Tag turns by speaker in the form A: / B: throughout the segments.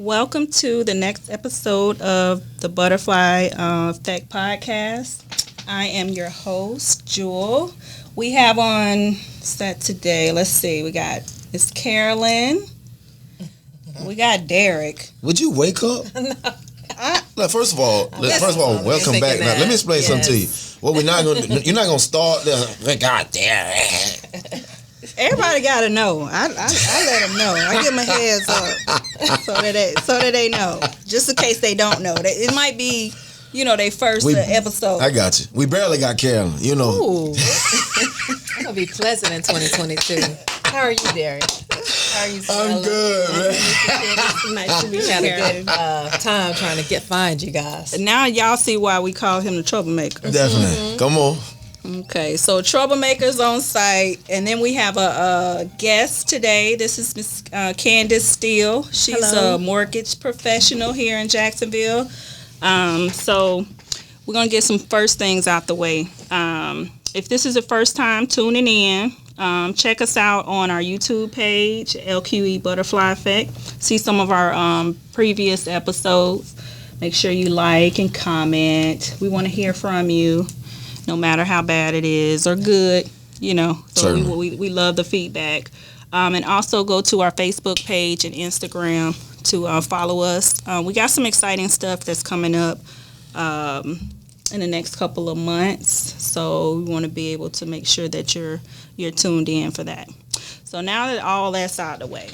A: Welcome to the next episode of the Butterfly Effect Podcast. I am your host, Jewel. We have on set today, let's see, it's Carolyn. We got Derrick.
B: Would you wake up? No. First of all, welcome back. Now, let me explain something to you. What you're not gonna start there. God damn it.
A: Everybody gotta know. I let them know. I give them a heads up so that they know. Just in case they don't know. It might be, their first episode.
B: I got you. We barely got Carolyn.
C: Ooh. It's gonna be pleasant in 2022. How are you, Derrick? How are you?
B: I'm good, man.
A: Nice to meet you.
C: Had a good time trying to find you guys.
A: Now y'all see why we call him the troublemaker.
B: Definitely. Mm-hmm. Come on.
A: Okay, so troublemakers on site, and then we have a guest today. This is Miss Candace Steele. She's a mortgage professional here in Jacksonville. So we're gonna get some first things out the way. If this is the first time tuning in, check us out on our YouTube page, LQE Butterfly Effect. See some of our previous episodes. Make sure you like and comment. We want to hear from you, no matter how bad it is or good, So we love the feedback. And also go to our Facebook page and Instagram to follow us. We got some exciting stuff that's coming up in the next couple of months. So we want to be able to make sure that you're tuned in for that. So now that all that's out of the way,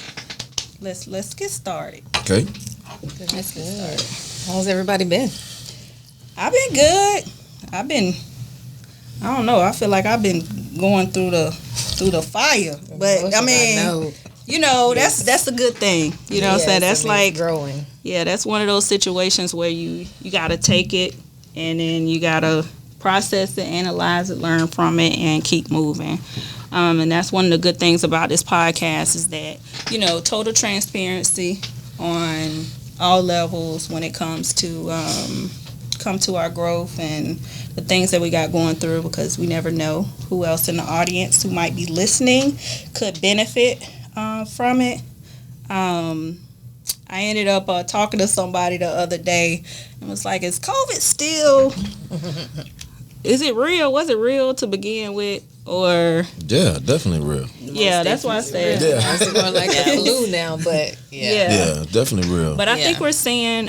A: let's get started.
B: Okay.
C: That's good. How's everybody been?
A: I've been good. I don't know. I feel like I've been going through the fire, but I mean, that's a good thing. You know what I'm saying? That's like
C: growing. Yeah,
A: that's one of those situations where you got to take it and then you got to process it, analyze it, learn from it, and keep moving. And that's one of the good things about this podcast is that, total transparency on all levels when it comes to our growth and the things that we got going through, because we never know who else in the audience who might be listening could benefit from it. I ended up talking to somebody the other day and was like, is COVID still, is it real? Was it real to begin with? Or
B: yeah, definitely real.
A: Yeah, that's why I said.
B: Yeah.
C: It's going like a flu now, but
B: yeah, definitely real.
A: But I think we're seeing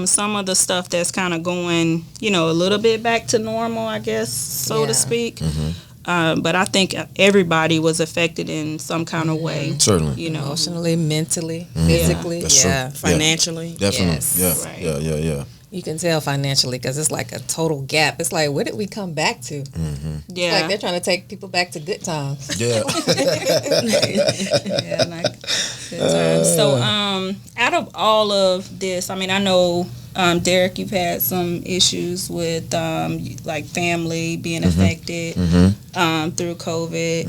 A: some of the stuff that's kind of going, a little bit back to normal, I guess, so to speak. Mm-hmm. But I think everybody was affected in some kind of way.
B: Certainly.
C: Emotionally, mentally, physically,
A: financially.
B: Yeah. Definitely.
C: Yes.
B: Yeah. Right. Yeah.
C: You can tell financially because it's like a total gap. It's like, what did we come back to?
B: Mm-hmm.
A: Yeah.
C: It's like they're trying to take people back to good times.
B: Yeah.
A: Yeah, like good times. So, out of all of this, I mean, I know, Derrick, you've had some issues with, like family being affected through COVID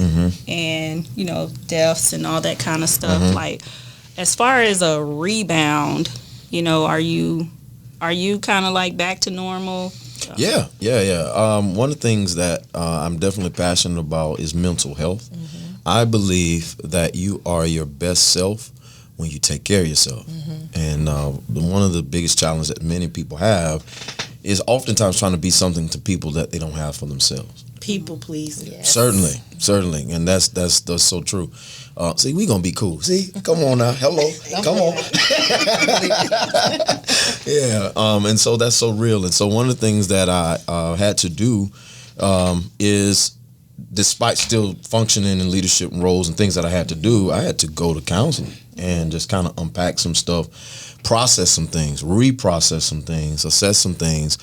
A: and, deaths and all that kind of stuff. Like, as far as a rebound, are you kind of like back to normal?
B: Yeah. One of the things that I'm definitely passionate about is mental health. I believe that you are your best self when you take care of yourself. And one of the biggest challenges that many people have is oftentimes trying to be something to people that they don't have for themselves.
A: People pleasing.
C: Yes.
B: Certainly, and that's so true. See, we gonna be cool. See, come on now, hello, come on. Yeah, and so that's so real. And so one of the things that I had to do is, despite still functioning in leadership roles and things that I had to do, I had to go to counseling and just kind of unpack some stuff, process some things, reprocess some things, assess some things,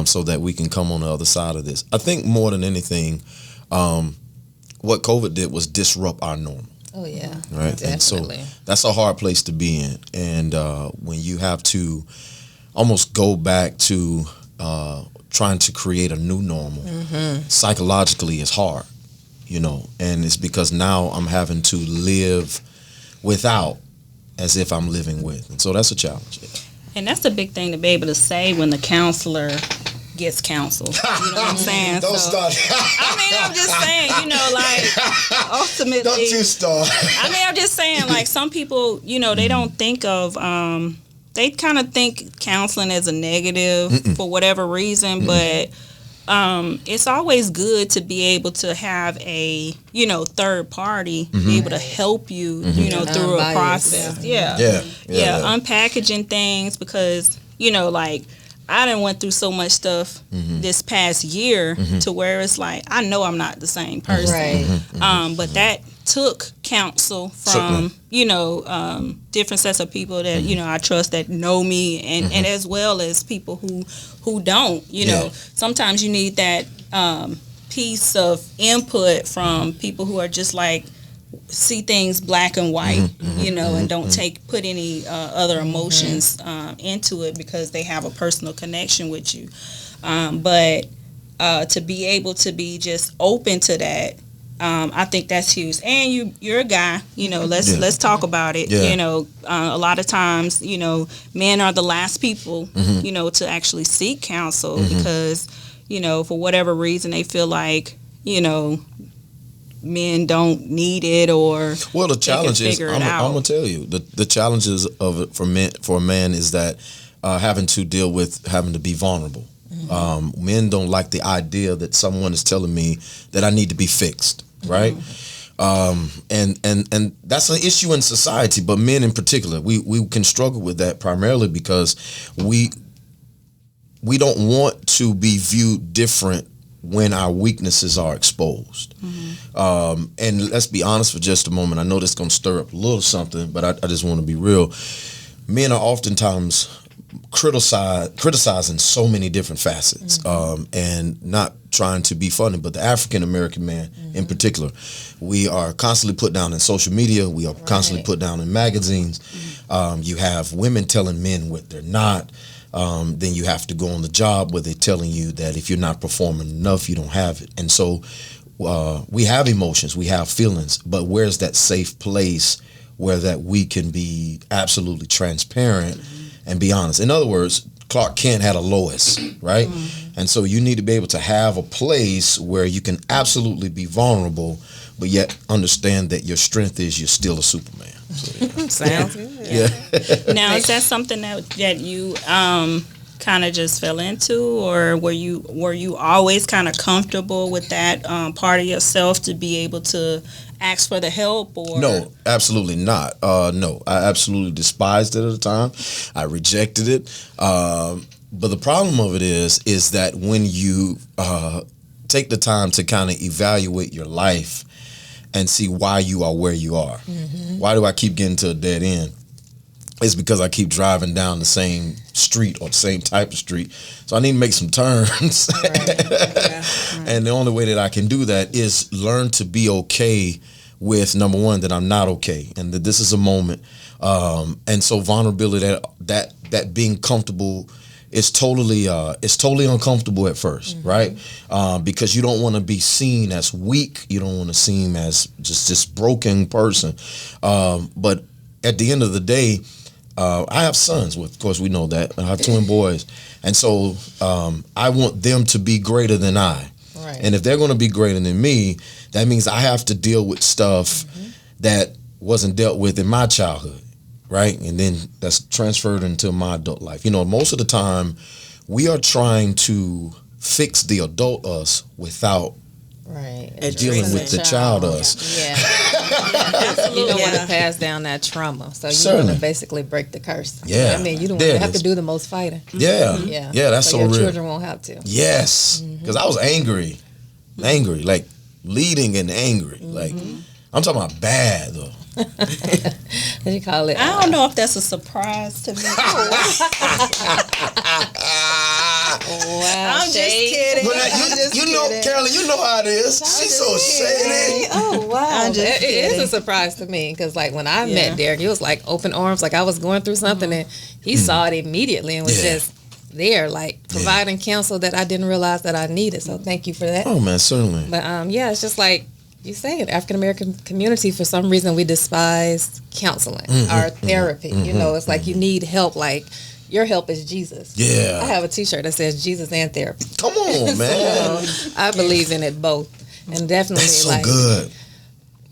B: so that we can come on the other side of this. I think more than anything, what COVID did was disrupt our norm.
C: Oh, yeah.
B: Right.
C: Definitely.
B: And so that's a hard place to be in. And when you have to almost go back to trying to create a new normal, psychologically it's hard, and it's because now I'm having to live without as if I'm living with. And so that's a challenge.
A: And that's a big thing to be able to say when the counselor gets counseled. You know what I'm saying?
B: Don't start.
A: I mean, I'm just saying, like, ultimately.
B: Don't you start.
A: I mean, I'm just saying, like, some people, they don't think of they kind of think counseling as a negative for whatever reason, but it's always good to be able to have a, third party be able to help you, through a process. Yeah, unpackaging things because, like, I done went through so much stuff this past year to where it's like, I know I'm not the same person. Right. But that took counsel from, different sets of people that, I trust that know me and as well as people who don't, sometimes you need that piece of input from people who are just like, see things black and white, and don't put any other emotions into it because they have a personal connection with you. But to be able to be just open to that, I think that's huge. And you're a guy, let's talk about it. A lot of times, men are the last people, to actually seek counsel because, for whatever reason they feel like, men don't need it or
B: the challenge is I'm gonna tell you the challenges of it for a man is that having to deal with having to be vulnerable. Men don't like the idea that someone is telling me that I need to be fixed, right? And that's an issue in society, but men in particular, we can struggle with that primarily because we don't want to be viewed different when our weaknesses are exposed. And let's be honest for just a moment. I know this is going to stir up a little something, but I just want to be real. Men are oftentimes criticizing so many different facets and not trying to be funny, but the African American man in particular, we are constantly put down in social media. We are constantly put down in magazines. You have women telling men what they're not. Then you have to go on the job where they're telling you that if you're not performing enough, you don't have it. And so we have emotions, we have feelings, but where's that safe place where that we can be absolutely transparent and be honest? In other words, Clark Kent had a Lois, right? And so you need to be able to have a place where you can absolutely be vulnerable, but yet understand that your strength is you're still a Superman. So,
C: Sounds good.
A: Now, is that something that you kind of just fell into, or were you always kind of comfortable with that part of yourself to be able to ask for the help? Or
B: no, absolutely not. No, I absolutely despised it at the time. I rejected it. But the problem of it is that when you take the time to kind of evaluate your life and see why you are where you are. Why do I keep getting to a dead end? It's because I keep driving down the same street or the same type of street. So I need to make some turns. And the only way that I can do that is learn to be okay with, number one, that I'm not okay and that this is a moment. And so vulnerability, that being comfortable, it's totally uncomfortable at first, right? Because you don't want to be seen as weak. You don't want to seem as just this broken person. But at the end of the day, I have sons. Of course, we know that. I have twin boys. And so I want them to be greater than I. Right. And if they're going to be greater than me, that means I have to deal with stuff that wasn't dealt with in my childhood. Right? And then that's transferred into my adult life. Most of the time we are trying to fix the adult us without dealing with the child us.
C: Yeah. You don't want to pass down that trauma. So you want to basically break the curse.
B: Yeah.
C: I mean, you don't want to have to do the most fighting.
B: Yeah. That's so
C: your
B: real.
C: Children won't have to.
B: Yes. Because I was angry, like leading and angry. Like I'm talking about bad though.
C: What do you call it?
A: I don't know if that's a surprise to me.
C: Wow.
A: I'm just kidding.
B: But Carolyn, you know how it is. She's so shady.
C: Oh wow. It is a surprise to me because like when I met Derrick, it was like open arms. Like I was going through something and he saw it immediately and was just there, like providing counsel that I didn't realize that I needed. So thank you for that.
B: Oh man, certainly.
C: But it's just like you say, in African American community, for some reason we despise counseling or therapy. It's like you need help. Like your help is Jesus.
B: Yeah.
C: I have a T-shirt that says Jesus and therapy.
B: Come on, man.
C: So I believe in it both, and definitely
B: that's so good.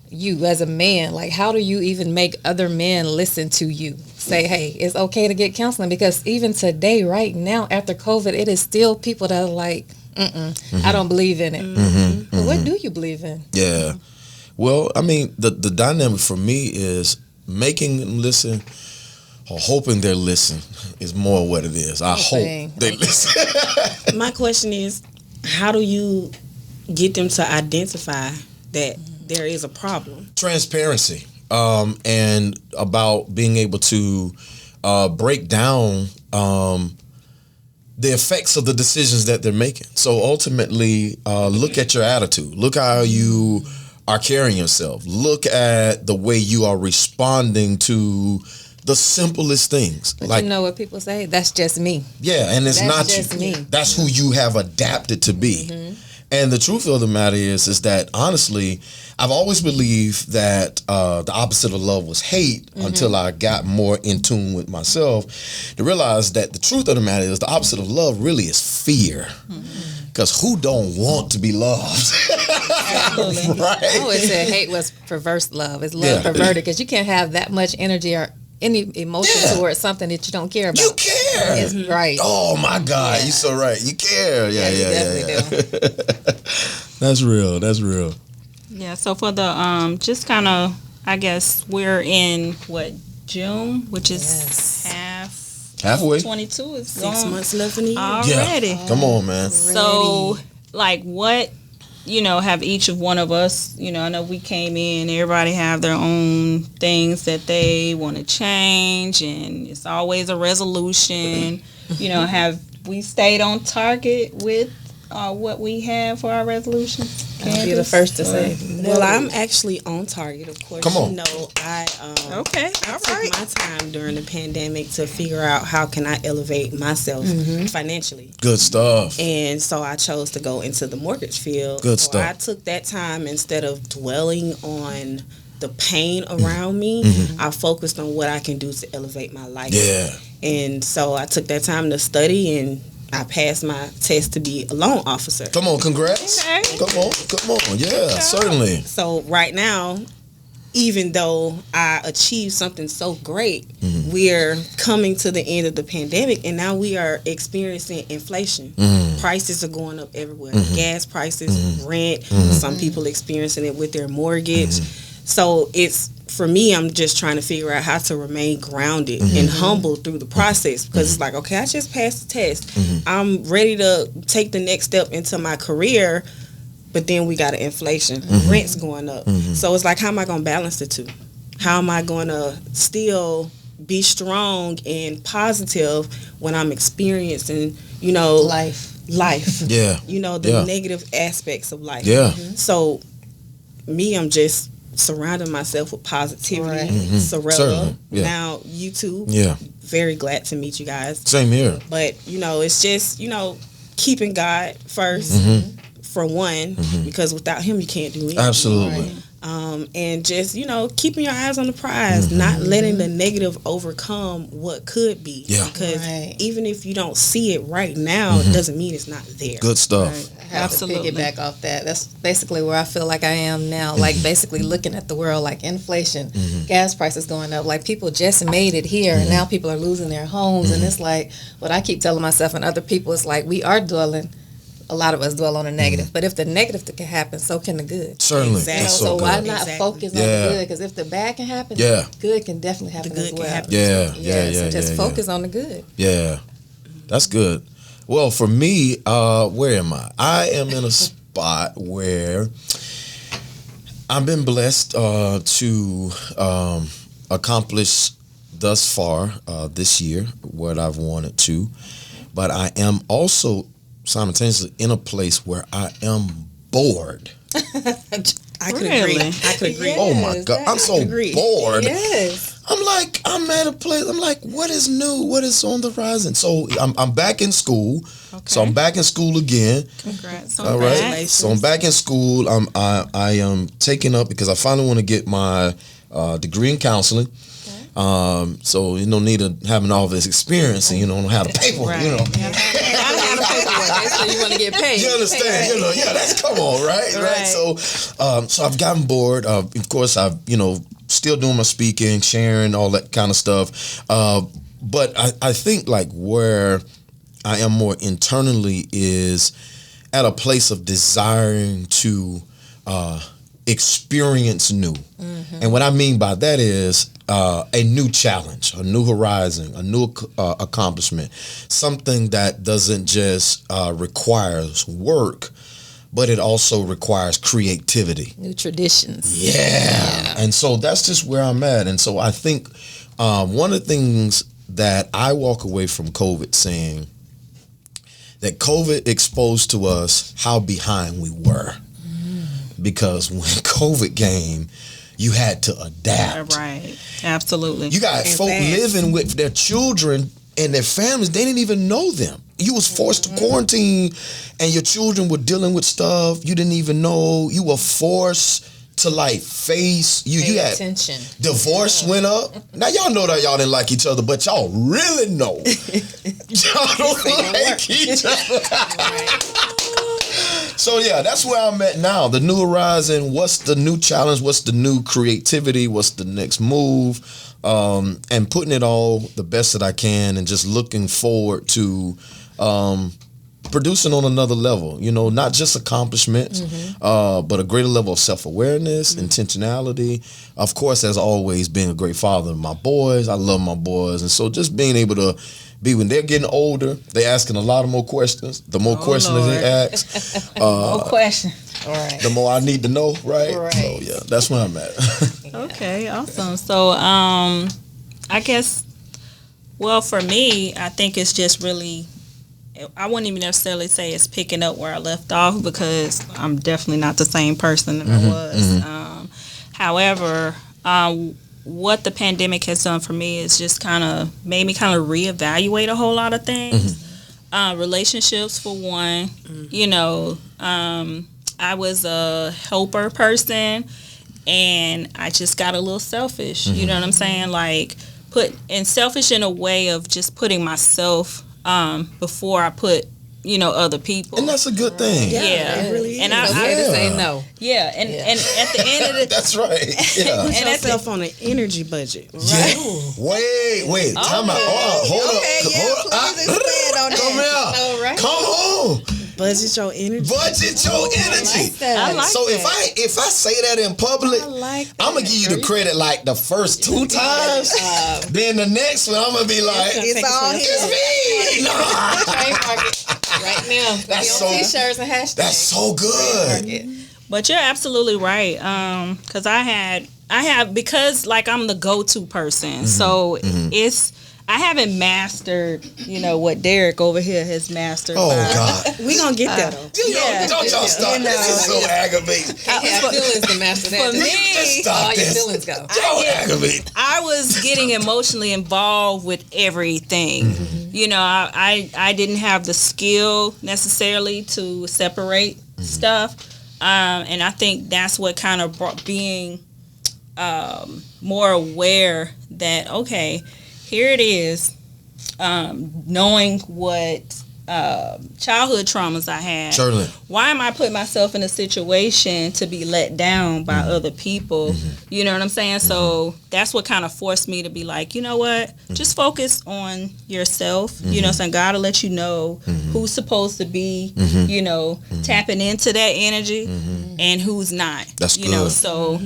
C: you as a man, like how do you even make other men listen to you? Say, hey, it's okay to get counseling, because even today, right now, after COVID, it is still people that are like, I don't believe in it. But what do you believe in?
B: Yeah. Well, I mean, the dynamic for me is making them listen or hoping they listen is more what it is. I hope they listen.
D: My question is, how do you get them to identify that there is a problem?
B: Transparency, and about being able to break down the effects of the decisions that they're making. So ultimately, look at your attitude. Look how you are carrying yourself. Look at the way you are responding to the simplest things.
C: But like, you know what people say? That's just me.
B: Yeah, and it's not
C: just
B: you.
C: Me.
B: That's who you have adapted to be. And the truth of the matter is that honestly, I've always believed that the opposite of love was hate until I got more in tune with myself to realize that the truth of the matter is the opposite of love really is fear. Because who don't want to be loved? Right?
C: I always said hate was perverse love. It's love perverted, because you can't have that much energy or any emotion towards something that you don't care about.
B: You care.
C: It's right.
B: Oh my God, you're so right. You care. Yeah.
C: Do.
B: That's real. That's real.
A: Yeah. So for the just kind of, I guess we're in June, which is
B: halfway.
A: 22 is
D: 6 months left in the year
A: already.
B: Yeah. Come on, man.
A: So, like, what have each of one of us, I know we came in, everybody have their own things that they want to change, and it's always a resolution. Have we stayed on target with what we have for our resolutions?
C: I'll be the first to say.
D: Well, I'm actually on target, of course.
B: Come on.
D: I
A: okay.
D: I took my time during the pandemic to figure out how can I elevate myself financially.
B: Good stuff.
D: And so I chose to go into the mortgage field.
B: Good
D: so
B: stuff.
D: I took that time, instead of dwelling on the pain around me, I focused on what I can do to elevate my life.
B: Yeah.
D: And so I took that time to study, and I passed my test to be a loan officer.
B: Come on, congrats.
A: Okay.
B: Come on. Yeah, certainly.
D: So right now, even though I achieved something so great, we're coming to the end of the pandemic, and now we are experiencing inflation. Prices are going up everywhere. Gas prices, rent, some people experiencing it with their mortgage. So for me, I'm just trying to figure out how to remain grounded and humble through the process, because it's like, okay, I just passed the test. I'm ready to take the next step into my career, but then we got an inflation. Rent's going up. So it's like, how am I going to balance the two? How am I going to still be strong and positive when I'm experiencing, life.
B: Yeah.
D: The negative aspects of life.
B: Yeah.
D: So me, I'm just surrounding myself with positivity. Sorella.
B: Certainly. Yeah.
D: Now you too.
B: Yeah.
D: Very glad to meet you guys.
B: Same here.
D: But it's just keeping God first for one, because without Him you can't do anything.
B: Absolutely.
D: And just keeping your eyes on the prize, not letting the negative overcome what could be.
B: Yeah.
D: Because even if you don't see it right now, it doesn't mean it's not there.
B: Good stuff.
C: I have to piggyback off that. That's basically where I feel like I am now. Like basically looking at the world, like inflation, gas prices going up. Like people just made it here, and now people are losing their homes. And it's like what I keep telling myself and other people is like, we are dwelling. A lot of us dwell on the negative, but if the negative can happen, so can the good.
B: Certainly.
D: Exactly.
C: So why not focus on the good? Because if the bad can happen, good can definitely happen as well. So just focus on the good.
B: Yeah, that's good. Well, for me, where am I? I am in a spot where I've been blessed to accomplish thus far this year what I've wanted to, but I am also simultaneously in a place where I am bored.
D: I could agree. I could agree.
B: Oh my God, I'm so bored.
C: Yes.
B: I'm at a place. I'm like, what is new? What is on the horizon? So I'm back in school.
A: Okay.
B: So I'm back in school again.
A: Congrats.
B: All right. So I'm back in school. I am taking up because I finally want to get my degree in counseling. So you don't need having all this experience and know how to paperwork.
A: Right. Gotta have the paperwork.
C: Okay, so you want to get paid.
B: You understand? You know, yeah, that's come on, right? Right. So, so I've gotten bored. Of course, I've still doing my speaking, sharing, all that kind of stuff. But I think like where I am more internally is at a place of desiring to experience new. And what I mean by that is a new challenge, a new horizon, a new accomplishment, something that doesn't just requires work, but it also requires creativity.
C: New traditions.
B: Yeah. And so that's just where I'm at. And so I think one of the things that I walk away from COVID saying that COVID exposed to us how behind we were. Because when COVID came, you had to adapt.
A: Right. Absolutely.
B: You got folk living with their children and their families. They didn't even know them. You was forced to quarantine and your children were dealing with stuff you didn't even know. You were forced to like face you had
C: attention.
B: Divorce went up. Now y'all know that y'all didn't like each other, but y'all really know y'all don't like each other. So yeah, that's where I'm at now. The new horizon. What's the new challenge? What's the new creativity? What's the next move? And putting it all the best that I can, and just looking forward to producing on another level. You know, not just accomplishments, but a greater level of self-awareness, intentionality. Of course, as always, being a great father to my boys. I love my boys, and so just being able to be when they're getting older, they're asking a lot of more questions. The more questions
A: Lord.
B: they ask,
A: No question.
C: Right.
B: the more I need to know, right?
C: Right.
B: So yeah, that's where I'm at.
A: Okay, awesome. So I guess, well, for me, I think it's just really, I wouldn't even necessarily say it's picking up where I left off, because I'm definitely not the same person that I was. However, what the pandemic has done for me is just kind of made me kind of reevaluate a whole lot of things. Relationships, for one. You know, I was a helper person, and I just got a little selfish. You know what I'm saying? Like, selfish in a way of just putting myself before I put, other people.
B: And that's a good thing.
A: Yeah.
D: It really is.
A: And
C: It's okay to say no.
A: Yeah, and at the end of the
B: That's right. Yeah.
D: Put
A: And at
D: yourself on an energy budget.
B: Yeah. Wait. Time out. Hold up. Come here.
C: All right.
B: Come on.
D: Budget your energy.
B: Budget your energy.
C: I
A: like
B: So
A: that.
B: if I say that in public,
D: I like that.
B: I'm gonna give you the credit like the first 2 times. Then the next one, I'm gonna be like,
D: It's all
B: it's
D: here.
B: me. Nah.
C: Trademark it right now.
B: That's
C: Be
B: so-
C: on T-shirts and hashtags.
B: That's so good.
C: Trademark it.
A: But you're absolutely right. Because I have, because like I'm the go-to person. So I haven't mastered, what Derrick over here has mastered.
B: Oh God.
D: We gonna get there though.
B: Don't y'all stop. This is so aggravating.
C: Can't have feelings to master that.
A: For me,
B: Just stop
C: all your
B: this.
C: feelings go.
B: Don't aggravate.
A: I was getting emotionally involved with everything. I didn't have the skill necessarily to separate stuff. And I think that's what kind of brought being more aware that, okay, here it is, knowing what childhood traumas I had.
B: Certainly.
A: Why am I putting myself in a situation to be let down by other people? You know what I'm saying? So that's what kind of forced me to be like, you know what? Just focus on yourself. You know what I'm saying? God will let you know who's supposed to be, tapping into that energy and who's not.
B: That's
A: you know,
B: good.
A: so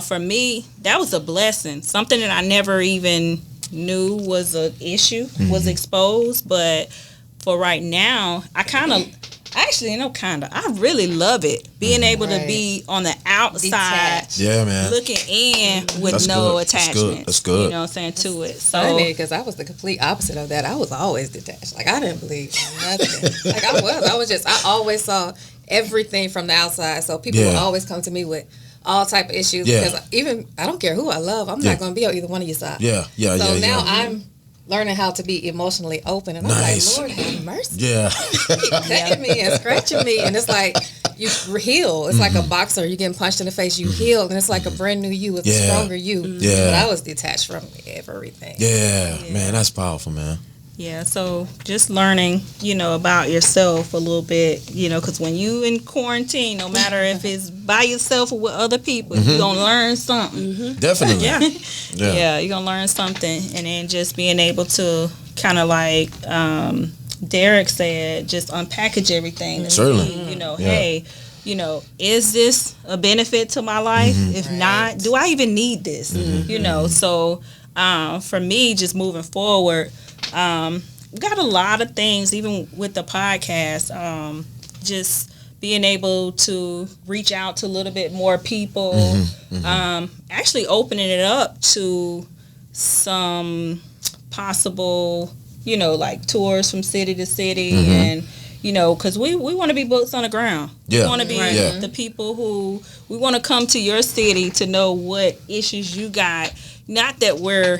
A: for me, that was a blessing. Something that I never even knew was an issue, was exposed, but for right now, I really love it. Being able to be on the outside,
C: Detached.
B: Yeah, man.
A: looking in with
B: That's
A: no
B: good. That's good.
A: attachment.
B: That's good.
A: You know what I'm saying, to it. So
C: Funny, because I was the complete opposite of that. I was always detached. Like, I didn't believe nothing. Like, I always saw everything from the outside. So people would always come to me with all type of issues.
B: Yeah.
C: Because even, I don't care who I love, I'm not going to be on either one of your sides. So now I'm learning how to be emotionally open. And
B: Nice.
C: I'm like, Lord have mercy.
B: Yeah.
C: Keep cutting me and scratching me. And it's like, you heal. It's like a boxer. You getting punched in the face, you heal. And it's like a brand new you. It's a stronger you.
B: Yeah.
C: But I was detached from everything.
B: Yeah. Man, that's powerful, man.
A: Yeah, so just learning, about yourself a little bit, because when you in quarantine, no matter if it's by yourself or with other people, you're going to learn something.
B: Definitely.
A: Yeah, you're going to learn something. And then just being able to kind of like Derrick said, just unpackage everything. And
B: Certainly.
A: see, hey, is this a benefit to my life? If not, do I even need this? So for me, just moving forward, we got a lot of things, even with the podcast, just being able to reach out to a little bit more people, actually opening it up to some possible, like tours from city to city, and because we want to be boots on the ground. We want to be the people who, we want to come to your city to know what issues you got. Not that we're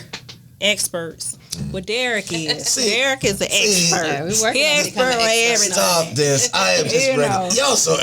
A: experts. What Derrick is. Derrick is an expert. He's expert on everything.
B: Stop this. I am just ready. Y'all so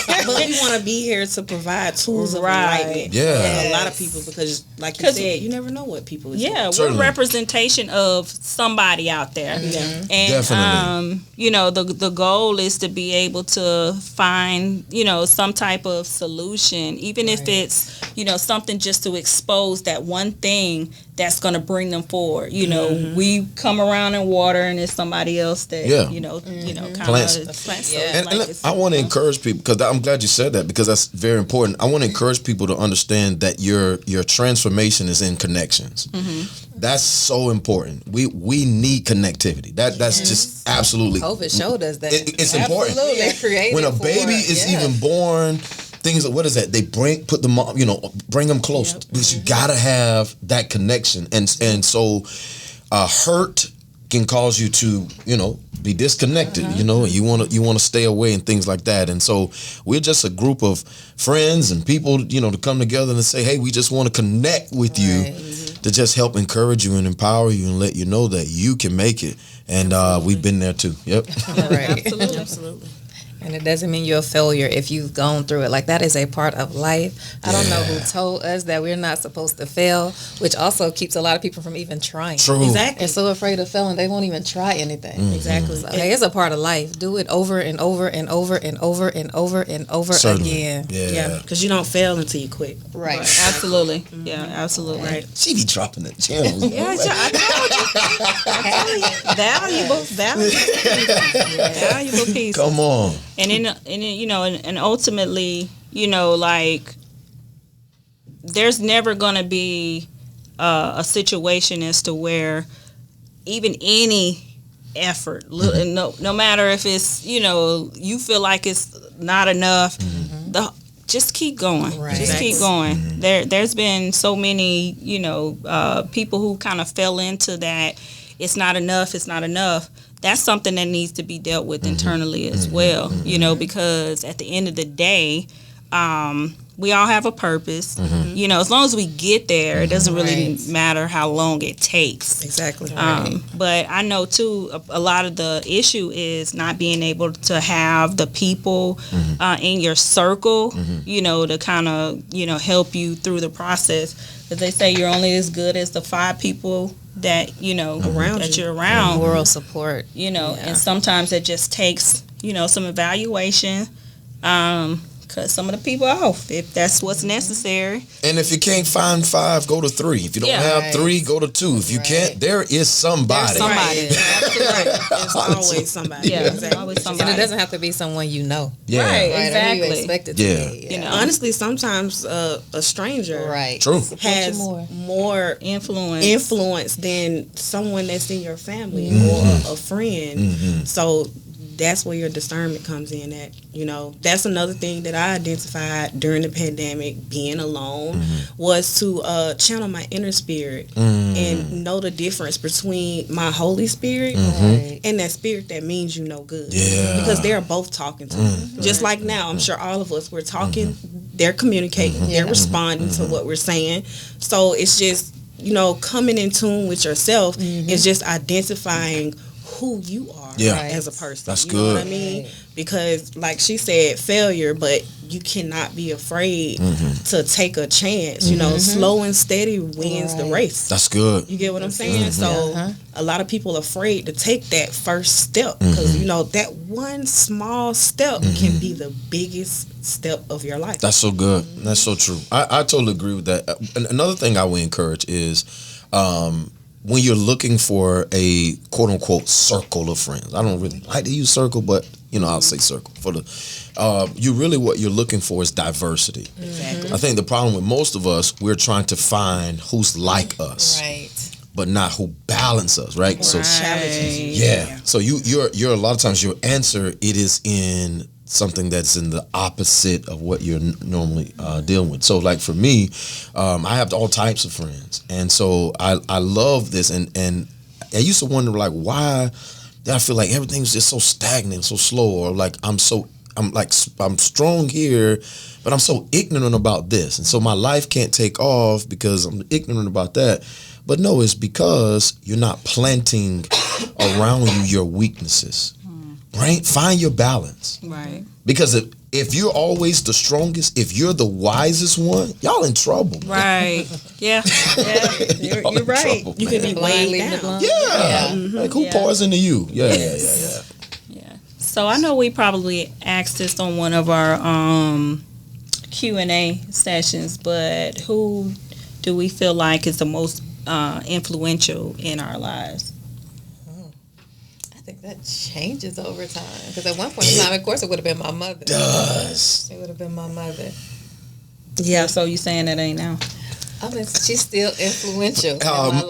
D: but we want to be here to provide tools of enlightenment for a lot of people, because like you said, you never know what people is doing.
A: We're a representation of somebody out there. And
B: definitely.
A: The goal is to be able to find, some type of solution, even if it's, something just to expose that one thing that's going to bring them forward. We come around in water, and it's somebody else that kind of
B: plants. And I want to encourage people, because I'm glad you said that, because that's very important. I want to encourage people to understand that your transformation is in connections. That's so important. We need connectivity. That's just absolutely.
C: COVID showed us that
B: it's important. When a baby is even born, things, what is that? They put them, bring them close, because you gotta have that connection, and so hurt can cause you to be disconnected, and you want to stay away and things like that. And so we're just a group of friends and people, to come together and say, hey, we just want to connect with you to just help encourage you and empower you and let you know that you can make it. And we've been there too. Yep.
C: Right. Absolutely. And it doesn't mean you're a failure if you've gone through it. Like, that is a part of life. I don't know who told us that we're not supposed to fail, which also keeps a lot of people from even trying.
B: True.
D: Exactly.
C: They're so afraid of failing, they won't even try anything.
D: Exactly.
C: So, hey, it's a part of life. Do it over and over and over and over and over and over again.
D: Yeah. Because you don't fail until you quit.
C: Right.
A: Absolutely. Yeah, absolutely.
D: Right.
B: She be dropping the gems.
A: I told you. Valuable pieces.
B: Come on.
A: And then ultimately, like, there's never gonna be a situation as to where even any effort, no matter if it's you feel like it's not enough, just keep going.
C: Right.
A: Just keep going. There's been so many people who kind of fell into that. It's not enough. It's not enough. That's something that needs to be dealt with internally as well, because at the end of the day, we all have a purpose. As long as we get there, it doesn't really matter how long it takes.
D: Exactly.
A: But I know, too, a lot of the issue is not being able to have the people in your circle, to kind of, help you through the process. Because they say you're only as good as the 5 people that you're around.
C: Moral support.
A: And sometimes it just takes some evaluation, cut some of the people off if that's what's necessary.
B: And if you can't find 5, go to 3. If you don't have 3, go to 2. If you can't, there is somebody.
A: There's somebody.
D: There's always somebody.
A: Yeah, exactly. Always somebody.
C: And it doesn't have to be someone you know.
B: Yeah.
A: Right,
C: Right,
A: exactly.
C: who you expect it to be.
D: Honestly, sometimes a stranger
B: True.
D: has more influence than someone that's in your family or a friend. So that's where your discernment comes in at. That's another thing that I identified during the pandemic, being alone, was to channel my inner spirit and know the difference between my Holy Spirit and that spirit that means good.
B: Yeah.
D: Because they're both talking to me. Just like now, I'm sure all of us, we're talking, they're communicating, they're responding to what we're saying. So it's just, coming in tune with yourself is just identifying who you are as a person.
B: That's
D: you
B: good.
D: know what I mean? Because like she said, failure, but you cannot be afraid to take a chance. You know, slow and steady wins the race.
B: That's good.
D: You get what I'm saying? So a lot of people are afraid to take that first step because you know that one small step can be the biggest step of your life.
B: That's so good. That's so true. I totally agree with that. Another thing I would encourage is when you're looking for a quote unquote circle of friends. I don't really like to use circle, but you know, I'll say circle for the. You really what you're looking for is diversity.
D: Exactly.
B: I think the problem with most of us, we're trying to find who's like us, but not who balance us, right? So
D: challenges.
B: Yeah. So you're a lot of times your answer it is in something that's in the opposite of what you're normally dealing with. So like for me, I have all types of friends, and so I love this, and I used to wonder like why did I feel like everything's just so stagnant, so slow, or like I'm strong here, but I'm so ignorant about this, and so my life can't take off because I'm ignorant about that. But no, it's because you're not planting around you your weaknesses. Right? Find your balance.
A: Right.
B: Because if you're always the strongest, if you're the wisest one, y'all in trouble.
A: Right. Yeah. You're right.
B: Trouble,
D: You can be weighed down.
B: Like who pours into you? Yeah.
A: So I know we probably asked this on one of our Q&A sessions, but who do we feel like is the most influential in our lives?
C: I think that changes over time. Because at one point in time, of course, it would have been my mother. It would have been my mother.
A: Yeah. So you saying that ain't now?
C: I mean, she's still influential.
B: Mama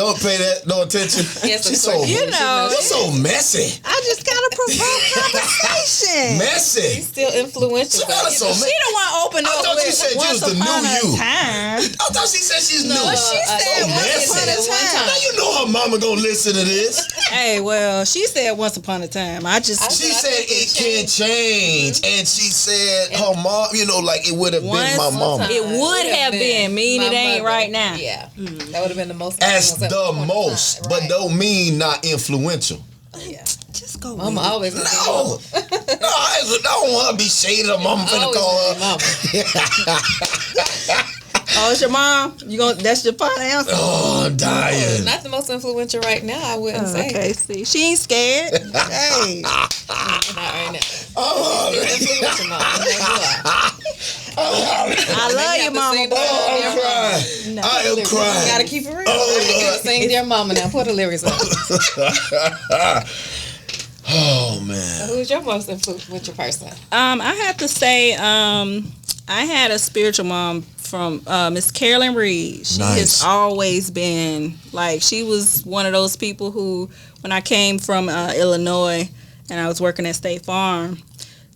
B: don't pay that no attention.
C: Yes,
B: She's so
A: you know,
B: you're so messy.
A: I just gotta provoke conversation.
B: Messy.
C: She's still influential.
B: So
A: She don't want to open up.
B: I thought you said you was the new you.
A: Time.
B: I thought she said she's new.
A: She said once upon a time.
B: Now you know her mama gonna listen to this.
A: Hey, well, she said once upon a time.
B: She said it can change, and she said her mom. You know, like it would have been my mama.
A: It would have been. Mean it ain't
C: mother.
A: right now.
C: Yeah, that would have been the most.
B: As the most, but don't mean not influential.
C: Yeah,
A: Just go.
C: Mama always.
B: No, I don't want to be shaded. Her mama finna call her.
C: Mama.
A: Oh, it's your mom? That's your final answer?
B: Oh, I'm dying.
C: Not the most influential right now, I wouldn't say.
A: Okay, see. She ain't scared. Hey.
C: Not right now.
B: Oh,
C: Influential, Mama.
A: I love you, mama.
B: I'm crying. I am crying.
C: You gotta keep it real.
B: Oh,
C: Sing Dear Mama now. Put the lyrics up.
B: Oh, man.
C: Who's your most influential person?
A: I have to say, I had a spiritual mom from Miss Carolyn Reed. She has always been like, she was one of those people who, when I came from Illinois and I was working at State Farm,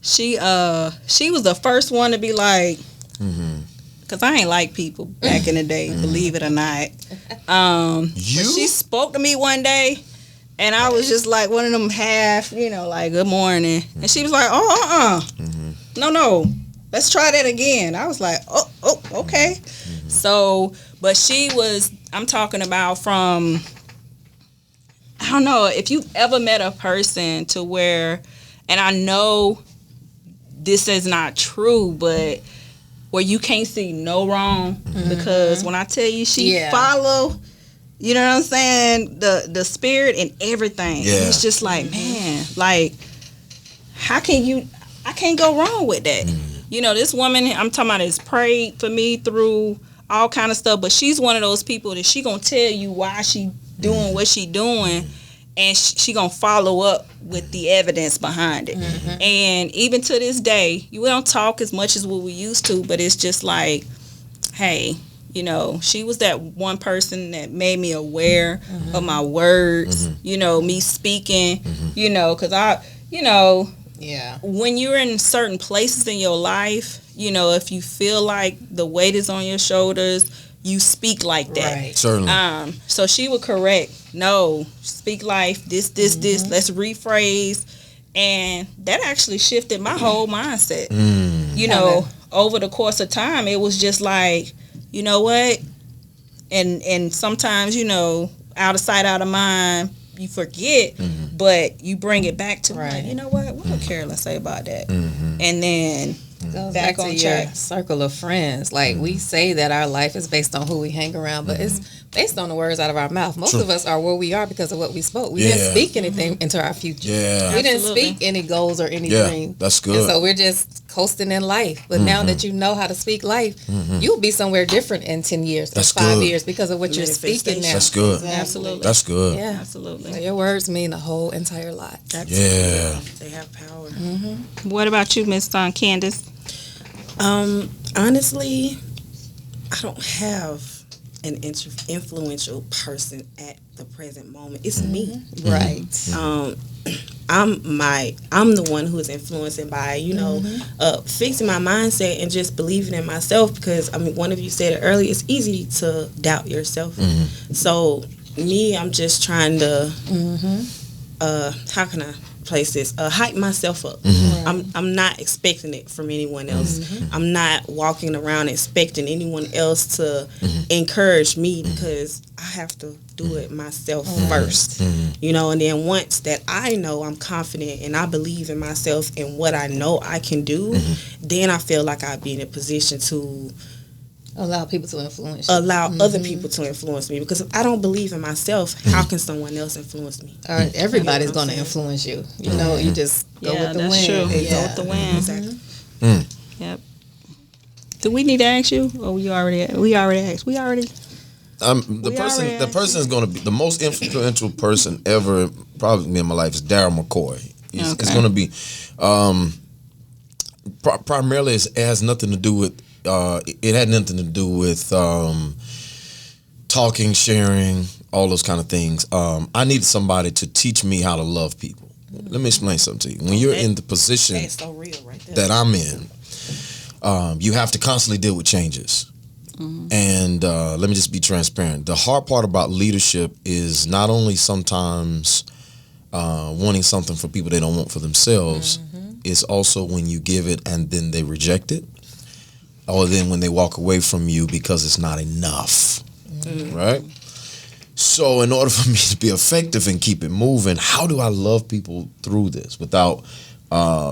A: she was the first one to be like, because I ain't like people back in the day, believe it or not. She spoke to me one day, and I was just like one of them half, like, good morning. And she was like, no, let's try that again. I was like, oh, okay. So, but she was, I'm talking about from, I don't know, if you've ever met a person to where, and I know this is not true, but where you can't see no wrong, because when I tell you she follow, you know what I'm saying, the spirit and everything.
B: Yeah.
A: It's just like, man, like, how can you, I can't go wrong with that. This woman I'm talking about has prayed for me through all kind of stuff, but she's one of those people that she gonna tell you why she doing what she doing, and she gonna follow up with the evidence behind it. And even to this day, we don't talk as much as what we used to, but it's just like, hey, she was that one person that made me aware of my words, me speaking, because when you're in certain places in your life, if you feel like the weight is on your shoulders, you speak like that.
C: Right.
B: Certainly.
A: So she would correct, no, speak life, this, let's rephrase. And that actually shifted my whole mindset. Over the course of time, it was just like, you know what? And sometimes, out of sight, out of mind. You forget, but you bring it back to
C: Right.
A: like, you know what would Carolyn say about that? And then
C: Goes
A: back
C: back
A: on
C: to
A: track.
C: your circle of friends. Like we say that our life is based on who we hang around, but it's based on the words out of our mouth. Most of us are where we are because of what we spoke. We didn't speak anything into our future.
B: Yeah.
C: We didn't
A: Absolutely.
C: speak any goals or any
B: Yeah,
C: dreams.
B: that's good.
C: And so we're just coasting in life. But now that you know how to speak life, you'll be somewhere different in 10 years,
B: That's
C: 5
B: good.
C: years because of what you're speaking now.
B: That's good.
A: Absolutely.
B: That's good.
C: Yeah.
A: Absolutely.
C: So your words mean a whole entire lot.
B: Yeah.
D: They have power.
A: What about you, Miss Candace?
D: Honestly, I don't have an influential person at the present moment. It's me.
C: Right.
D: I'm the one who is influencing by, fixing my mindset and just believing in myself, because one of you said it earlier, it's easy to doubt yourself. So me, I'm just trying to how can I place this? Hype myself up. I'm not expecting it from anyone else. I'm not walking around expecting anyone else to encourage me, because I have to do it myself first. And then once that I know I'm confident and I believe in myself and what I know I can do, then I feel like I'd be in a position to
C: Allow people to influence you.
D: allow other people to influence me, because if I don't believe in myself, how can someone else influence me?
C: Or everybody's
D: You know what
C: going to
D: I'm
C: influence you. You know, you just go with the
A: that's
C: wind.
A: true.
C: Yeah.
A: Go with the wind.
D: Exactly.
A: Yep. Do we need to ask you? Or we already asked? We already.
B: The person is going to be the most influential person ever, probably in my life, is Darryl McCoy. It's going to be primarily it has nothing to do with. It had nothing to do with talking, sharing, all those kind of things. I needed somebody to teach me how to love people. Let me explain something to you. When you're in the position
D: That's so real right there.
B: that I'm in, you have to constantly deal with changes. And let me just be transparent. The hard part about leadership is not only sometimes wanting something for people they don't want for themselves, it's also when you give it and then they reject it. Or then when they walk away from you because it's not enough, right? So in order for me to be effective and keep it moving, how do I love people through this without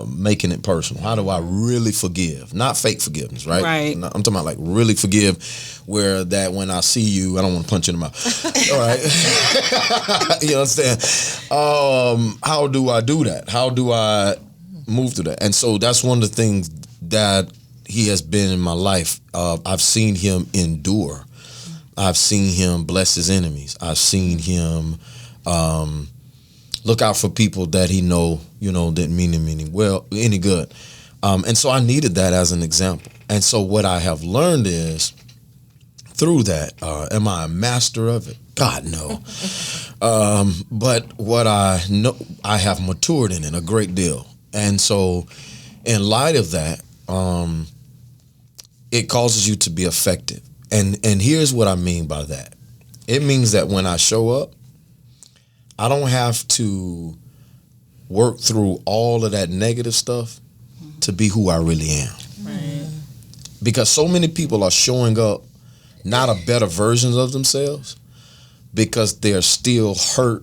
B: making it personal? How do I really forgive? Not fake forgiveness, right?
A: Right.
B: I'm talking about like really forgive, where that when I see you, I don't want to punch you in the mouth. All right. You understand? How do I do that? How do I move through that? And so that's one of the things that he has been in my life. I've seen him endure. I've seen him bless his enemies. I've seen him look out for people that he didn't mean him any good. And so I needed that as an example. And so what I have learned is through that, am I a master of it? God, no. But what I know, I have matured in it a great deal. And so in light of that, it causes you to be effective. And here's what I mean by that. It means that when I show up, I don't have to work through all of that negative stuff to be who I really am.
A: Right.
B: Because so many people are showing up not a better versions of themselves because they're still hurt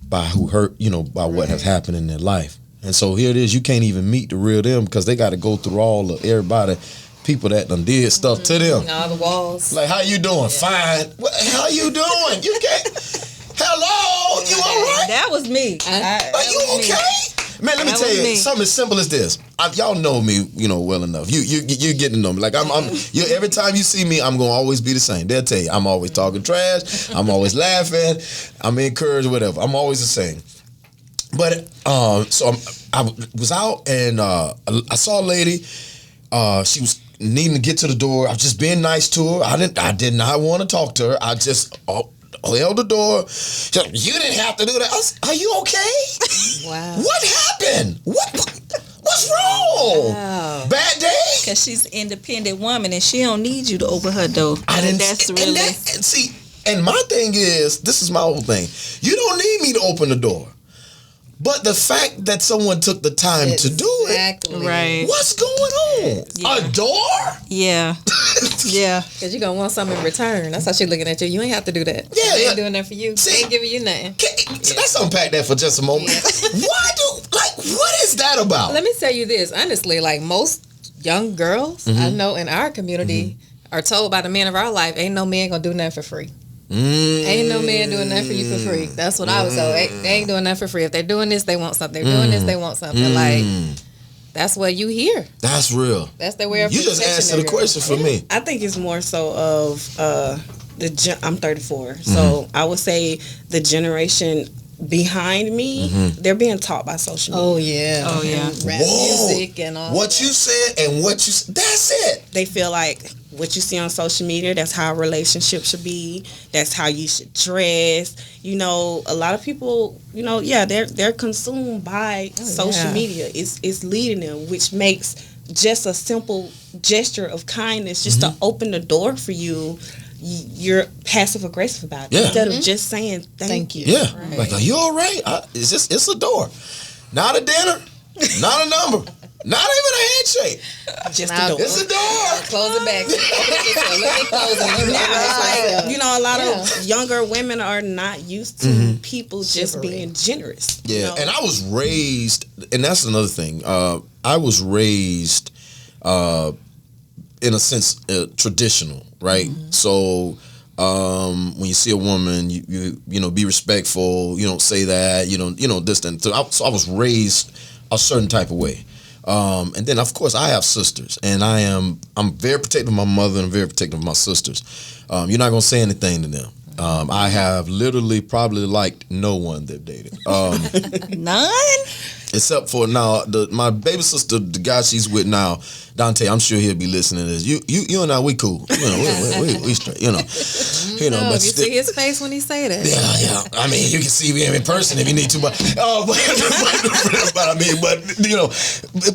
B: by by what has happened in their life. And so here it is, you can't even meet the real them because they got to go through all of everybody, people that done did stuff to them.
C: All the walls.
B: Like, how you doing? Fine. How you doing? You can't. Hello? You all right?
A: That was me.
B: Are you okay? Man, let me
A: That
B: tell
A: was
B: you
A: me.
B: something as simple as this. Y'all know me, well enough. You getting to know me. Like every time you see me, I'm gonna always be the same. They'll tell you I'm always talking trash. I'm always laughing. I'm encouraged, whatever. I'm always the same. But so I was out and I saw a lady. She was needing to get to the door. I was just being nice to her. I did not want to talk to her. I just held the door. She said, you didn't have to do that. I was, are you okay?
C: Wow.
B: What happened? What's wrong?
C: Wow.
B: Bad day?
A: Because she's an independent woman and she don't need you to open her door. That's really.
B: And my thing is, this is my whole thing. You don't need me to open the door. But the fact that someone took the time to do it,
A: right?
B: What's going on?
A: Yeah.
B: A door?
A: Yeah, yeah.
C: Because you're gonna want something in return. That's how she's looking at you. You ain't have to do that.
B: Yeah,
C: They ain't doing that for you.
B: See?
C: They ain't giving you nothing.
B: Let's unpack that for just a moment. What is that about?
C: Let me tell you this honestly. Like most young girls I know in our community are told by the men of our life, ain't no man gonna do nothing for free. Ain't no man doing that for you for free. That's what I was told. They ain't doing that for free. If they're doing this, they want something. They're doing this, they want something. Like, that's what you hear.
B: That's real.
C: That's their way of
B: You just answered the question for me.
D: I think it's more so of I'm 34, so I would say the generation behind me, they're being taught by social media.
C: Oh yeah.
A: Oh yeah.
C: Rap music and all.
B: What you said and what you that's it.
D: They feel like what you see on social media, that's how a relationship should be. That's how you should dress. You know, a lot of people, you know, they're consumed by social media. It's leading them, which makes just a simple gesture of kindness, just to open the door for you. You're passive aggressive about it instead of just saying thank you.
B: Yeah, like, are you all right? It's a door, not a dinner, not a number. Not even a handshake.
D: Just a door.
B: It's a door.
C: Close it back. Let me close it.
D: Like, you know, a lot of younger women are not used to people just being generous.
B: Yeah,
D: you know?
B: and I was raised, and that's another thing. I was raised, in a sense, traditional, right? So when you see a woman, you know, be respectful. You don't say that. You know this and so I was raised a certain type of way. And then of course I have sisters, and I'm very protective of my mother and I'm very protective of my sisters. You're not gonna say anything to them. I have literally probably liked no one they've dated.
A: None?
B: Except for now, my baby sister, the guy she's with now, Dante. I'm sure he'll be listening to this. You and I, we cool. You know, we straight. You know,
C: But you see his face when he say that.
B: Yeah. I mean, you can see him in person if you need to, but I mean, but you know,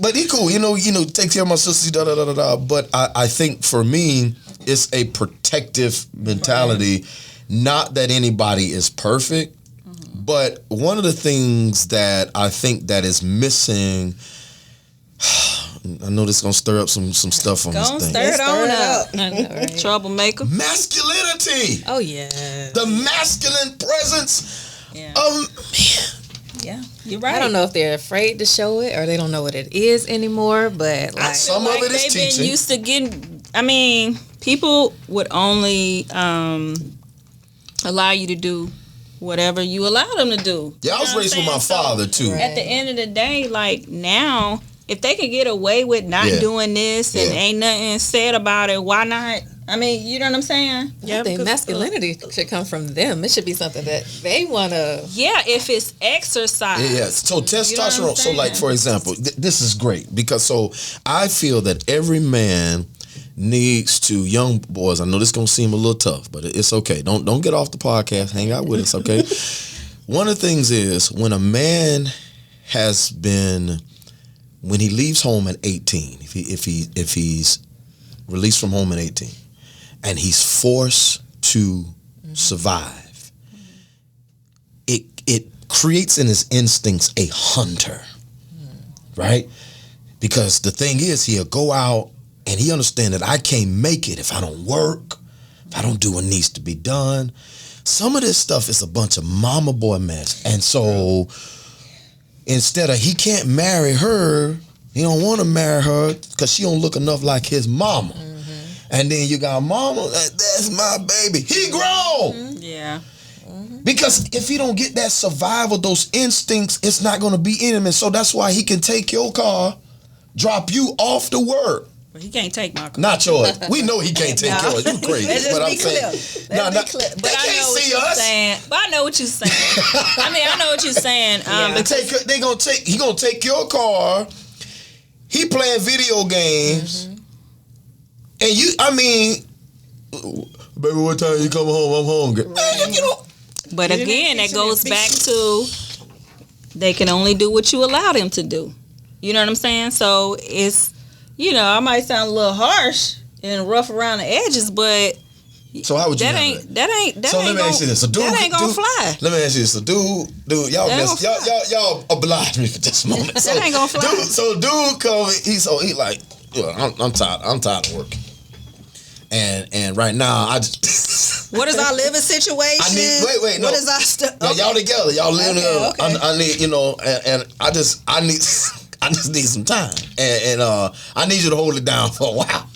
B: but he cool. You know, take care of my sisters. But I think for me, it's a protective mentality. Not that anybody is perfect. But one of the things that I think that is missing, I know this is gonna stir up some stuff on this thing.
A: Stir it on up.
C: I know, right?
A: Troublemaker.
B: Masculinity.
C: Oh yeah.
B: The masculine presence
A: Yeah.
B: of man.
A: Yeah, you're right.
C: I don't know if they're afraid to show it or they don't know what it is anymore, but like
B: Some of it is
A: they've
B: teaching.
A: been used to getting. I mean, people would only allow you to do whatever you allow them to do.
B: Yeah, I was raised with my father too.
A: At the end of the day, like now, if they can get away with not doing this and ain't nothing said about it, why not? I mean, you know what I'm saying?
C: I think masculinity should come from them. It should be something that they want to.
A: Yeah, if it's exercise.
B: Yeah. So testosterone.
A: You know
B: So like for example, this is great because so I feel that every man needs to, young boys, I know this is gonna seem a little tough, but it's okay. Don't get off the podcast. Hang out with us, okay? One of the things is when a man has been, when he leaves home at 18, if he's released from home at 18, and he's forced to survive, it creates in his instincts a hunter, right? Because the thing is, he'll go out and he understands that I can't make it if I don't work, if I don't do what needs to be done. Some of this stuff is a bunch of mama boy mess. And so instead of he can't marry her, he don't want to marry her because she don't look enough like his mama. And then you got mama, that's my baby. He grown.
A: Yeah.
B: Because if he don't get that survival, those instincts, it's not going to be in him. And so that's why he can take your car, drop you off to work.
A: But he can't take my car.
B: Not yours. We know he can't take yours. You crazy.
A: Let's just
B: but
A: be
B: I'm
A: clear.
B: saying,
A: But
B: they
A: I
B: can't
A: know what
B: see
A: you're
B: us.
A: saying. But I know what you're saying. I mean, I know what you're saying.
B: He gonna take your car. He playing video games, and you. I mean, baby, what time you come home? I'm hungry. Man, you know.
A: But again, that goes back to they can only do what you allow them to do. You know what I'm saying? So it's, you know, I might sound a little harsh and rough around the edges, but
B: So how would you
A: That
B: handle
A: ain't that ain't that
B: So
A: ain't
B: let me ask you this. So dude,
A: that ain't gonna
B: dude,
A: fly.
B: Let me ask you this. So dude, y'all oblige me for this moment. So,
A: ain't gonna fly.
B: Dude come, he like, I'm tired of working. And right now I just
A: What is our living situation?
B: I need wait, no.
A: What is our stuff?
B: Y'all together. Y'all living together.
A: Okay.
B: I need, and I just need some time. And I need you to hold it down for a while.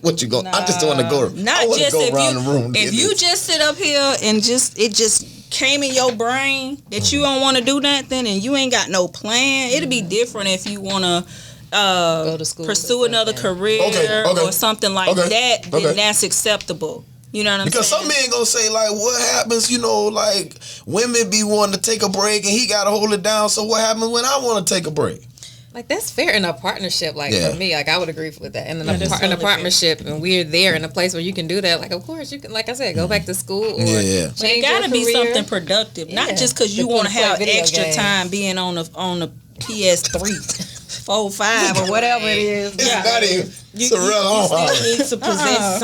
B: What you going? I just don't want to go.
A: Not just
B: go around the room.
A: if you just sit up here and it just came in your brain that you don't want to do nothing and you ain't got no plan. It'd be different if you want to go to school, pursue another career or something like that. Then that's acceptable. You know what I'm saying?
B: Because some men gonna say like, what happens? Like women be wanting to take a break and he gotta hold it down. So what happens when I want to take a break?
C: Like that's fair in a partnership. Like for me, like I would agree with that. And in a partnership, and we're there in a place where you can do that. Like of course you can. Like I said, go back to school or change
A: but it gotta be something productive, not just because you want to have extra time being on the PS3, 4, 5, or whatever it is.
B: It's not even.
D: You still need to possess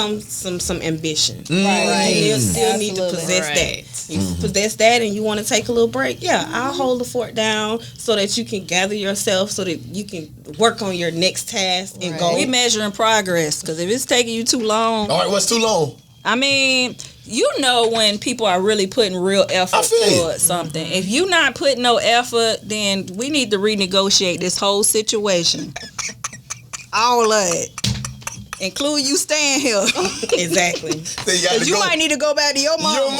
D: some ambition. Right. You still need to possess that. You possess that and you want to take a little break. Yeah, I'll hold the fort down so that you can gather yourself so that you can work on your next task and go.
A: We measuring progress because if it's taking you too long.
B: All right, what's too long?
A: I mean, when people are really putting real effort towards something. If you're not putting no effort, then we need to renegotiate this whole situation. All of it. Include you staying here.
D: Exactly.
A: Because you might need to go back to your mom.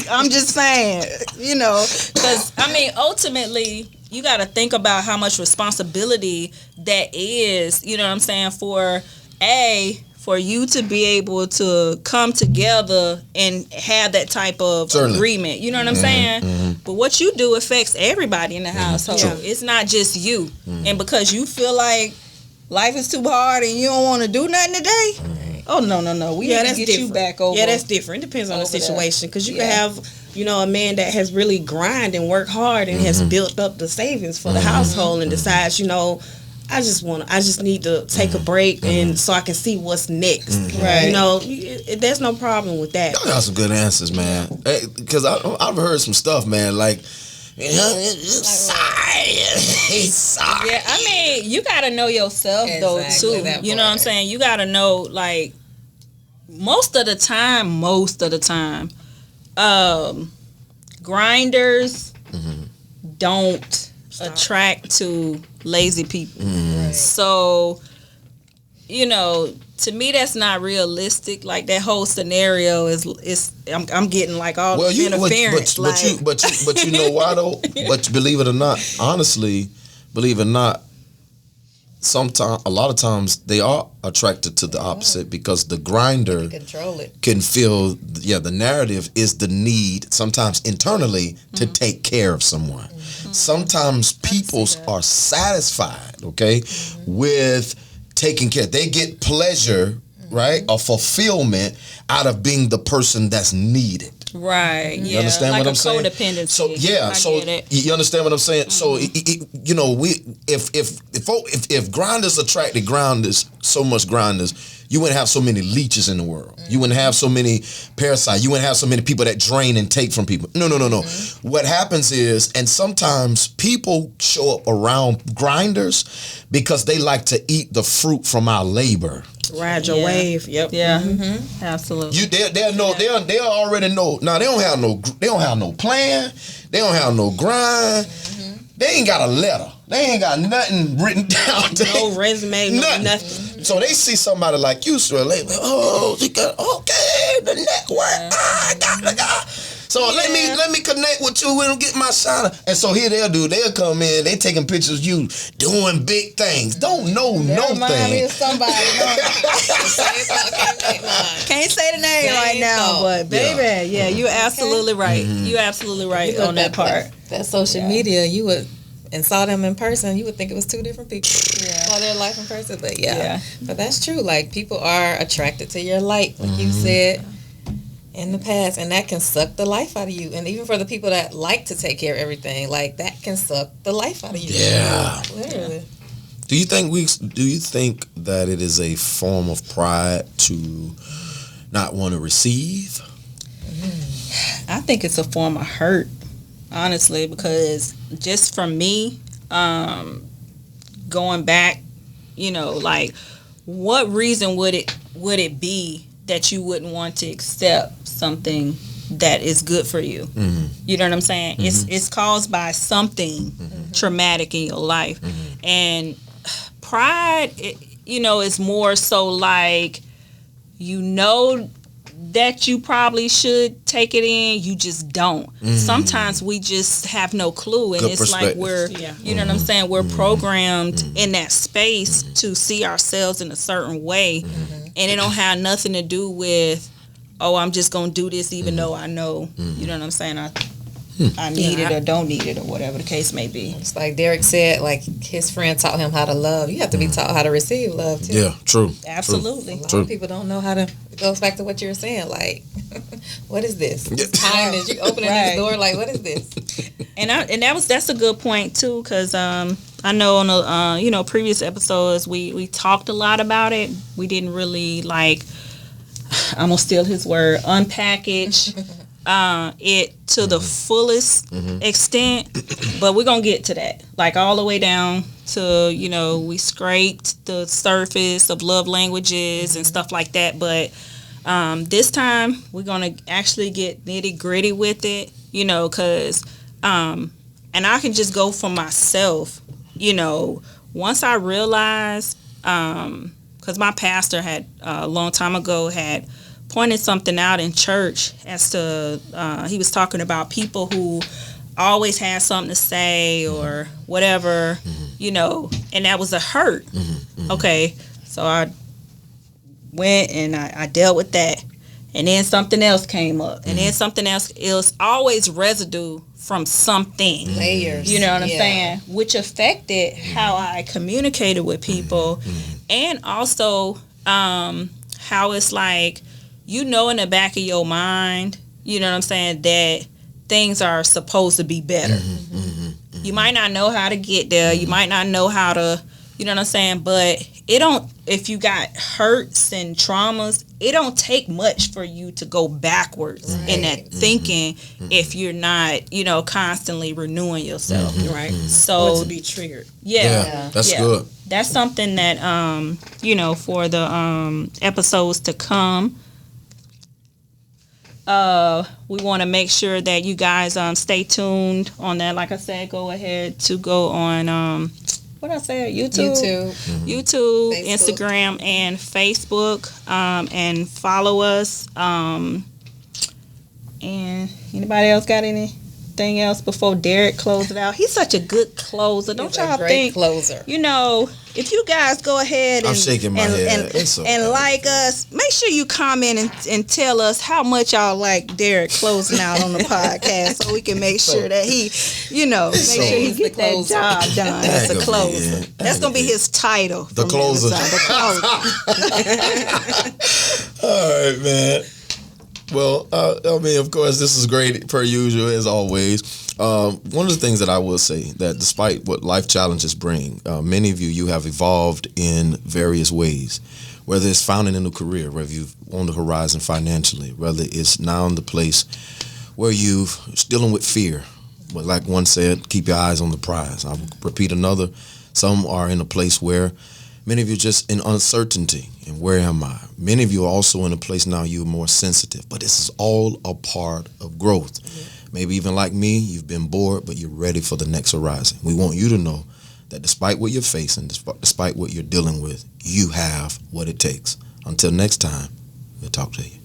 A: I'm just saying, because, ultimately, you got to think about how much responsibility that is, you know what I'm saying, for you to be able to come together and have that type of agreement. You know what I'm saying? Mm-hmm. But what you do affects everybody in the household. Yeah. It's not just you. Mm-hmm. And because you feel like life is too hard and you don't want to do nothing today, oh, no. We need to get you back over.
D: Yeah, that's different. It depends on the situation. Because you can have, a man that has really grind and worked hard and has built up the savings for the household and decides, I just need to take a break and so I can see what's next. Right. There's no problem with that.
B: Y'all got some good answers, man. Because I've heard some stuff, man, like, he's sorry.
A: Yeah, you got to know yourself, though, too. You know what I'm saying? You got to know, like, most of the time, grinders don't attract to lazy people. So, to me that's not realistic. Like that whole scenario is I'm getting like all the interference.
B: But you know why though? But believe it or not, honestly, a lot of times they are attracted to the opposite because the grinder can feel the narrative is the need sometimes internally to take care of someone. Sometimes people are satisfied, with taking care. They get pleasure, right, or fulfillment out of being the person that's needed.
A: Right.
B: You understand what I'm saying?
A: Codependency.
B: So you understand what I'm saying? So if grinders attracted grinders, so much grinders, you wouldn't have so many leeches in the world. You wouldn't have so many parasites. You wouldn't have so many people that drain and take from people. No. What happens is, and sometimes people show up around grinders because they like to eat the fruit from our labor.
D: Ride your wave. Yep.
A: Yeah. Absolutely.
B: They already know. Now they don't have no plan. They don't have no grind. They ain't got a letter. They ain't got nothing written down.
D: No resume, nothing.
B: So they see somebody like you, so they like, oh, she got the network. So let me connect with you and get my shine. And so here they'll come in, they taking pictures of you doing big things. Don't know no thing.
A: Somebody. Can't say the name right now, but baby, you're absolutely right. You're absolutely right on that part.
C: That social media, you would and saw them in person, you would think it was two different people. Saw their life in person, but but that's true. Like people are attracted to your light, like you said in the past, and that can suck the life out of you. And even for the people that like to take care of everything, like that can suck the life out of you.
B: Yeah,
C: literally.
B: Do you think that it is a form of pride to not want to receive?
A: I think it's a form of hurt, honestly, because just from me, going back, like, what reason would it be that you wouldn't want to accept something that is good for you? You know what I'm saying? It's caused by something traumatic in your life. And pride, is more so like, that you probably should take it in, you just don't. Sometimes we just have no clue, and it's like we're, you know what I'm saying, we're programmed in that space to see ourselves in a certain way, and it don't have nothing to do with, oh, I'm just gonna do this even though I know, you know what I'm saying, I need it or don't need it or whatever the case may be.
C: It's like Derrick said, like his friend taught him how to love. You have to be taught how to receive love too.
B: Yeah, true.
A: Absolutely.
C: A lot of people don't know how to. It goes back to what you were saying. Like, what is this? Kindness. You opening this door. Like, what is this?
A: And that's a good point too, because I know on the previous episodes we talked a lot about it. We didn't really like. I'm gonna steal his word. Unpackage. It to the fullest extent, but we're gonna get to that, like all the way down to we scraped the surface of love languages and stuff like that, but this time we're gonna actually get nitty gritty with it, because and I can just go for myself, once I realized, because my pastor had a long time ago had pointed something out in church as to he was talking about people who always had something to say or whatever, and that was a hurt. Okay, so I went and I dealt with that, and then something else came up, and then something else. It was always residue from something,
C: layers,
A: you know what I'm saying, which affected how I communicated with people, and also how it's like, in the back of your mind, you know what I'm saying, that things are supposed to be better. You might not know how to get there. You might not know how to, you know what I'm saying, but if you got hurts and traumas, it don't take much for you to go backwards in that thinking if you're not, constantly renewing yourself.
D: Right.
A: So
D: or to be triggered.
B: That's good.
A: That's something that, for the episodes to come, we want to make sure that you guys stay tuned on that. Like I said, go ahead to go on what I said, YouTube, Facebook. Instagram, and Facebook, and follow us. And anybody else got anything else before Derrick closed it out? He's such a good closer. Don't y'all think?
C: Closer.
A: If you guys go ahead
B: I'm shaking my head.
A: And like us, make sure you comment and tell us how much y'all like Derrick closing out on the podcast, so we can make sure that he, make sure he get that job done as a closer. That's gonna be his title.
B: The closer. All right, man. Well, of course, this is great per usual as always. One of the things that I will say, that despite what life challenges bring, many of you have evolved in various ways, whether it's founding a new career, whether you've on the horizon financially, whether it's now in the place where you're dealing with fear. But like one said, keep your eyes on the prize. I'll repeat another. Some are in a place where many of you are just in uncertainty. And where am I? Many of you are also in a place now you're more sensitive. But this is all a part of growth. Yeah. Maybe even like me, you've been bored, but you're ready for the next horizon. We want you to know that despite what you're facing, despite what you're dealing with, you have what it takes. Until next time, we'll talk to you.